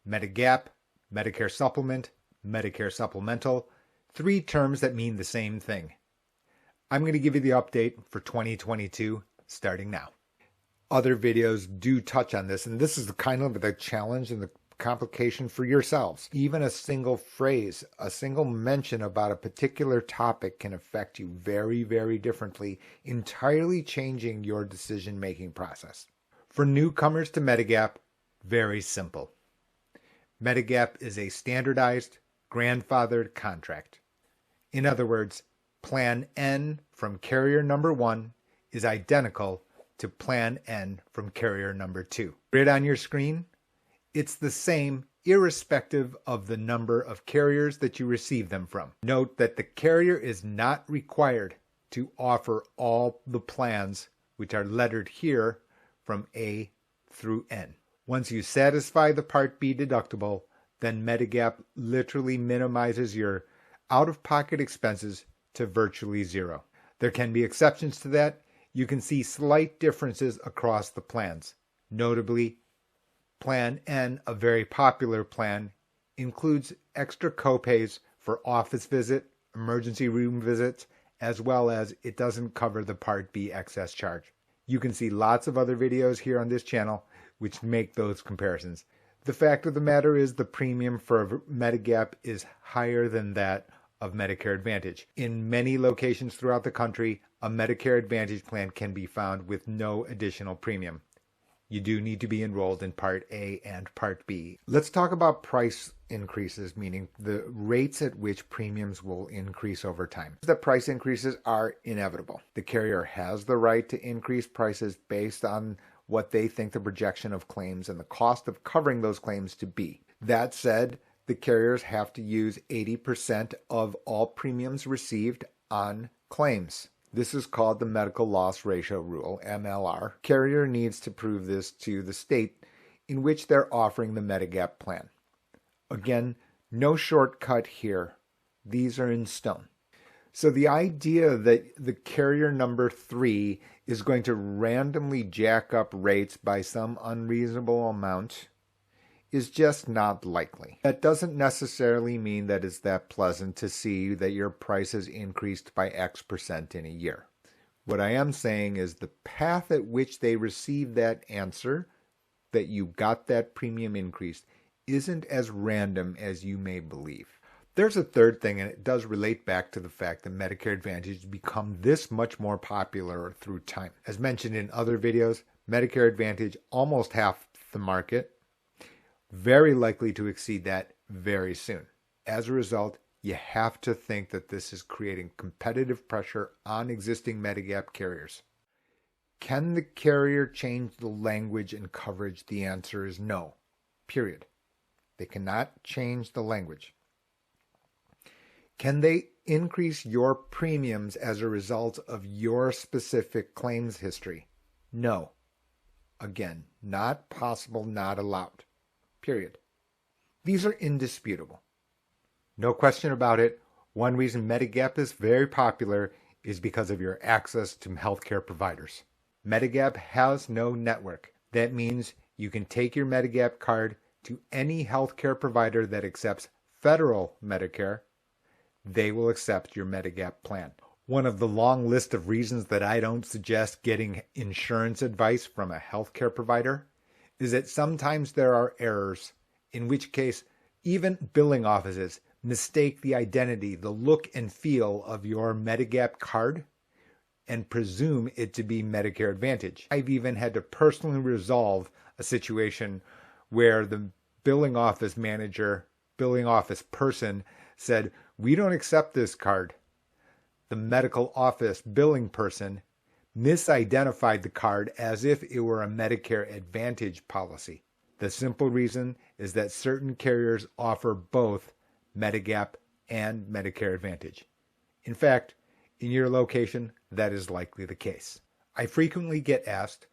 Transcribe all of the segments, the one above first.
Medigap, Medicare Supplement, Medicare Supplemental, three terms that mean the same thing. I'm going to give you the update for 2022 starting now. Other videos do touch on this, and this is kind of the challenge and the complication for yourselves. Even a single phrase, a single mention about a particular topic can affect you very, very differently, entirely changing your decision-making process. For newcomers to Medigap, very simple. Medigap is a standardized, grandfathered contract. In other words, Plan N from carrier number 1 is identical to Plan N from carrier number 2. Grid on your screen, it's the same irrespective of the number of carriers that you receive them from. Note that the carrier is not required to offer all the plans which are lettered here from A through N. Once you satisfy the Part B deductible, then Medigap literally minimizes your out-of-pocket expenses to virtually zero. There can be exceptions to that. You can see slight differences across the plans. Notably, Plan N, a very popular plan, includes extra copays for office visit, emergency room visits, as well as it doesn't cover the Part B excess charge. You can see lots of other videos here on this channel which make those comparisons. The fact of the matter is the premium for Medigap is higher than that of Medicare Advantage. In many locations throughout the country, a Medicare Advantage plan can be found with no additional premium. You do need to be enrolled in Part A and Part B. Let's talk about price increases, meaning the rates at which premiums will increase over time. The price increases are inevitable. The carrier has the right to increase prices based on what they think the projection of claims and the cost of covering those claims to be. That said, the carriers have to use 80% of all premiums received on claims. This is called the medical loss ratio rule, MLR. Carrier needs to prove this to the state in which they're offering the Medigap plan. Again, no shortcut here. These are in stone. So the idea that the carrier number 3 is going to randomly jack up rates by some unreasonable amount is just not likely. That doesn't necessarily mean that it's that pleasant to see that your price has increased by X% in a year. What I am saying is the path at which they receive that answer, that you got that premium increase, isn't as random as you may believe. There's a third thing, and it does relate back to the fact that Medicare Advantage has become this much more popular through time. As mentioned in other videos, Medicare Advantage almost half the market, very likely to exceed that very soon. As a result, you have to think that this is creating competitive pressure on existing Medigap carriers. Can the carrier change the language and coverage? The answer is no. Period. They cannot change the language. Can they increase your premiums as a result of your specific claims history? No. Again, not possible, not allowed. Period. These are indisputable. No question about it. One reason Medigap is very popular is because of your access to healthcare providers. Medigap has no network. That means you can take your Medigap card to any healthcare provider that accepts federal Medicare. They will accept your Medigap plan. One of the long list of reasons that I don't suggest getting insurance advice from a healthcare provider is that sometimes there are errors, in which case even billing offices mistake the identity, the look and feel of your Medigap card and presume it to be Medicare Advantage. I've even had to personally resolve a situation where the billing office manager, billing office person said, "We don't accept this card." The medical office billing person misidentified the card as if it were a Medicare Advantage policy. The simple reason is that certain carriers offer both Medigap and Medicare Advantage. In fact, in your location, that is likely the case. I frequently get asked,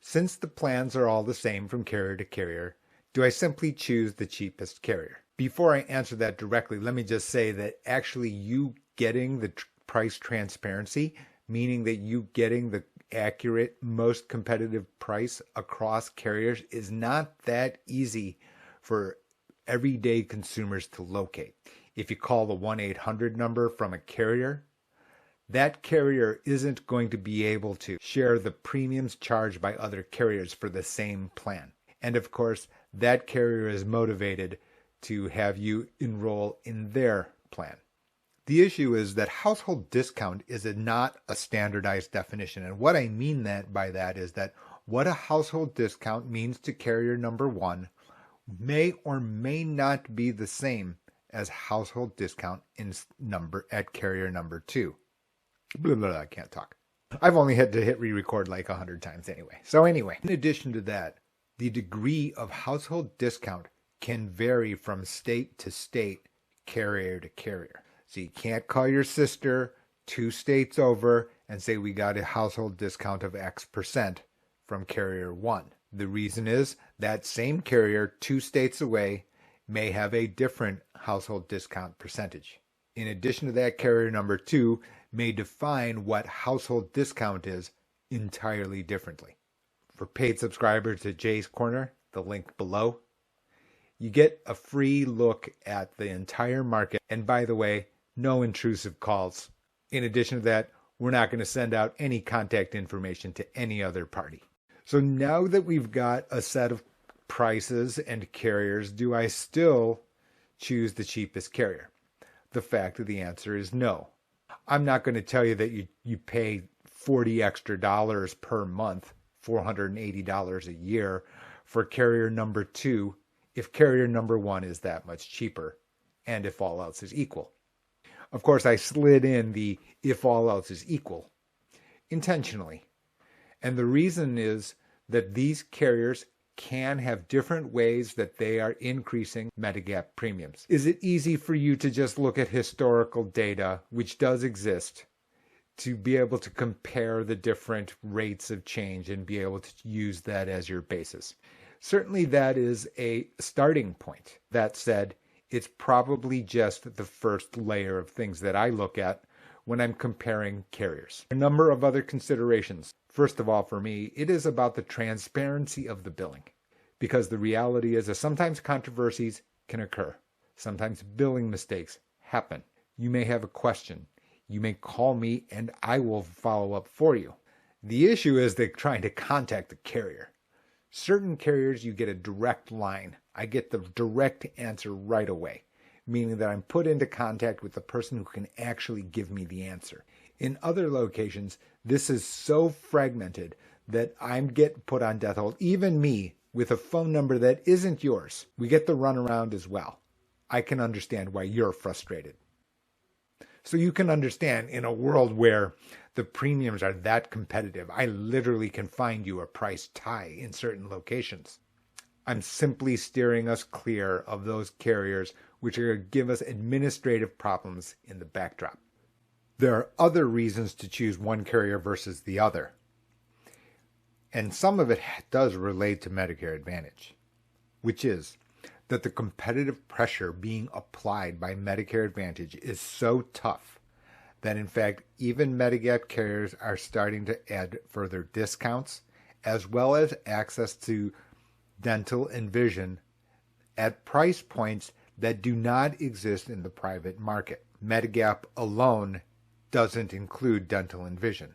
since the plans are all the same from carrier to carrier, do I simply choose the cheapest carrier? Before I answer that directly, let me just say that actually you getting the price transparency, meaning that you getting the accurate, most competitive price across carriers, is not that easy for everyday consumers to locate. If you call the 1-800 number from a carrier, that carrier isn't going to be able to share the premiums charged by other carriers for the same plan. And of course, that carrier is motivated to have you enroll in their plan. The issue is that household discount is not a standardized definition. And what I mean by that is that what a household discount means to carrier number one may or may not be the same as household discount at carrier number two. Blah, blah, blah, I can't talk. I've only had to hit re-record like 100 times anyway. So anyway, in addition to that, the degree of household discount can vary from state to state, carrier to carrier. So you can't call your sister 2 states over and say we got a household discount of X% from carrier 1. The reason is that same carrier 2 states away may have a different household discount percentage. In addition to that, carrier number 2 may define what household discount is entirely differently. For paid subscribers to Jay's Corner, the link below, you get a free look at the entire market. And by the way, no intrusive calls. In addition to that, we're not going to send out any contact information to any other party. So now that we've got a set of prices and carriers, do I still choose the cheapest carrier? The fact of the answer is no. I'm not going to tell you that you pay $40 extra per month, $480 a year for carrier number 2 if carrier number 1 is that much cheaper and if all else is equal. Of course, I slid in the if all else is equal intentionally. And the reason is that these carriers can have different ways that they are increasing Medigap premiums. Is it easy for you to just look at historical data, which does exist, to be able to compare the different rates of change and be able to use that as your basis? Certainly that is a starting point. That said, it's probably just the first layer of things that I look at when I'm comparing carriers. A number of other considerations. First of all, for me, it is about the transparency of the billing, because the reality is that sometimes controversies can occur. Sometimes billing mistakes happen. You may have a question. You may call me and I will follow up for you. The issue is they're trying to contact the carrier. Certain carriers, you get a direct line. I get the direct answer right away, meaning that I'm put into contact with the person who can actually give me the answer. In other locations, this is so fragmented that I get put on death hold. Even me, with a phone number that isn't yours, we get the runaround as well. I can understand why you're frustrated. So you can understand, in a world where the premiums are that competitive, I literally can find you a price tie in certain locations. I'm simply steering us clear of those carriers which are going to give us administrative problems in the backdrop. There are other reasons to choose one carrier versus the other. And some of it does relate to Medicare Advantage, which is that the competitive pressure being applied by Medicare Advantage is so tough that, in fact, even Medigap carriers are starting to add further discounts as well as access to dental and vision at price points that do not exist in the private market. Medigap alone doesn't include dental and vision.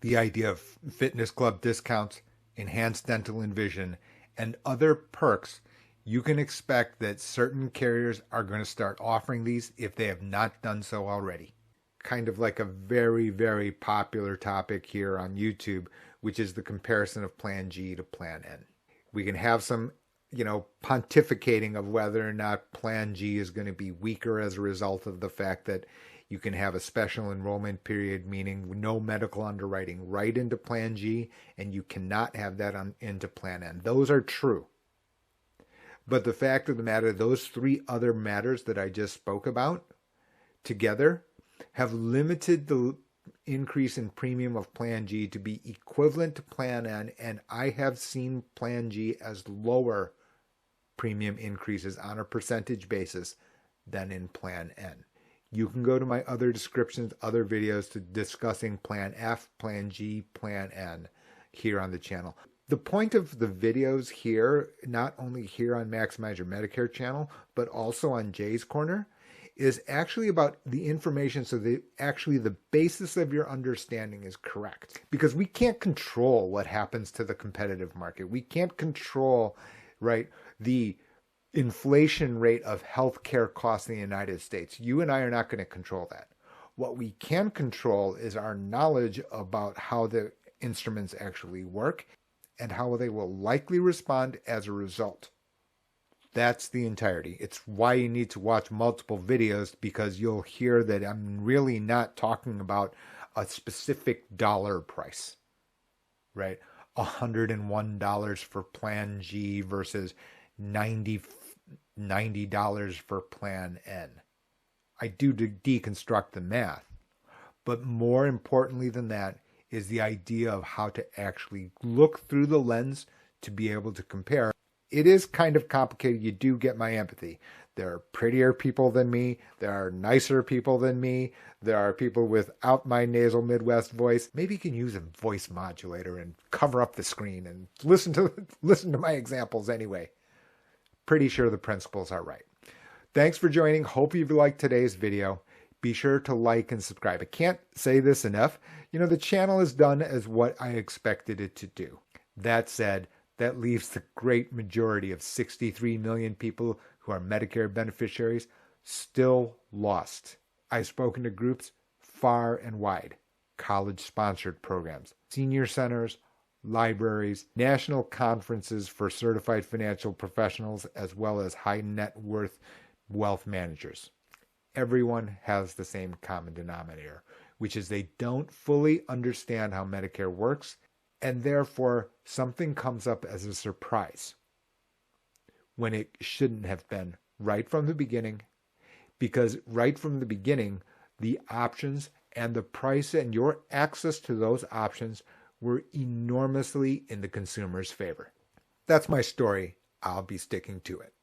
The idea of fitness club discounts, enhanced dental and vision, and other perks, you can expect that certain carriers are going to start offering these if they have not done so already. Kind of like a very, very popular topic here on YouTube, which is the comparison of Plan G to Plan N. We can have some, pontificating of whether or not Plan G is going to be weaker as a result of the fact that you can have a special enrollment period, meaning no medical underwriting, right into Plan G, and you cannot have that into Plan N. Those are true. But the fact of the matter, those 3 other matters that I just spoke about together have limited the increase in premium of Plan G to be equivalent to Plan N, and I have seen Plan G as lower premium increases on a percentage basis than in Plan N. You can go to my other descriptions, other videos to discussing Plan F, Plan G, Plan N here on the channel. The point of the videos here, not only here on Maximize Your Medicare channel, but also on Jay's Corner, is actually about the information so that actually the basis of your understanding is correct. Because we can't control what happens to the competitive market. We can't control, right, the inflation rate of healthcare costs in the United States. You and I are not going to control that. What we can control is our knowledge about how the instruments actually work and how they will likely respond as a result. That's the entirety. It's why you need to watch multiple videos, because you'll hear that I'm really not talking about a specific dollar price, right? $101 for Plan G versus $90 for Plan N. I do deconstruct the math, but more importantly than that is the idea of how to actually look through the lens to be able to compare. It is kind of complicated. You do get my empathy. There are prettier people than me. There are nicer people than me. There are people without my nasal Midwest voice. Maybe you can use a voice modulator and cover up the screen and listen to my examples anyway. Pretty sure the principles are right. Thanks for joining. Hope you've liked today's video. Be sure to like and subscribe. I can't say this enough. The channel is done as what I expected it to do. That said, that leaves the great majority of 63 million people who are Medicare beneficiaries still lost. I've spoken to groups far and wide, college-sponsored programs, senior centers, libraries, national conferences for certified financial professionals, as well as high net worth wealth managers. Everyone has the same common denominator, which is they don't fully understand how Medicare works, and therefore something comes up as a surprise when it shouldn't have been right from the beginning, because right from the beginning, the options and the price and your access to those options were enormously in the consumer's favor. That's my story. I'll be sticking to it.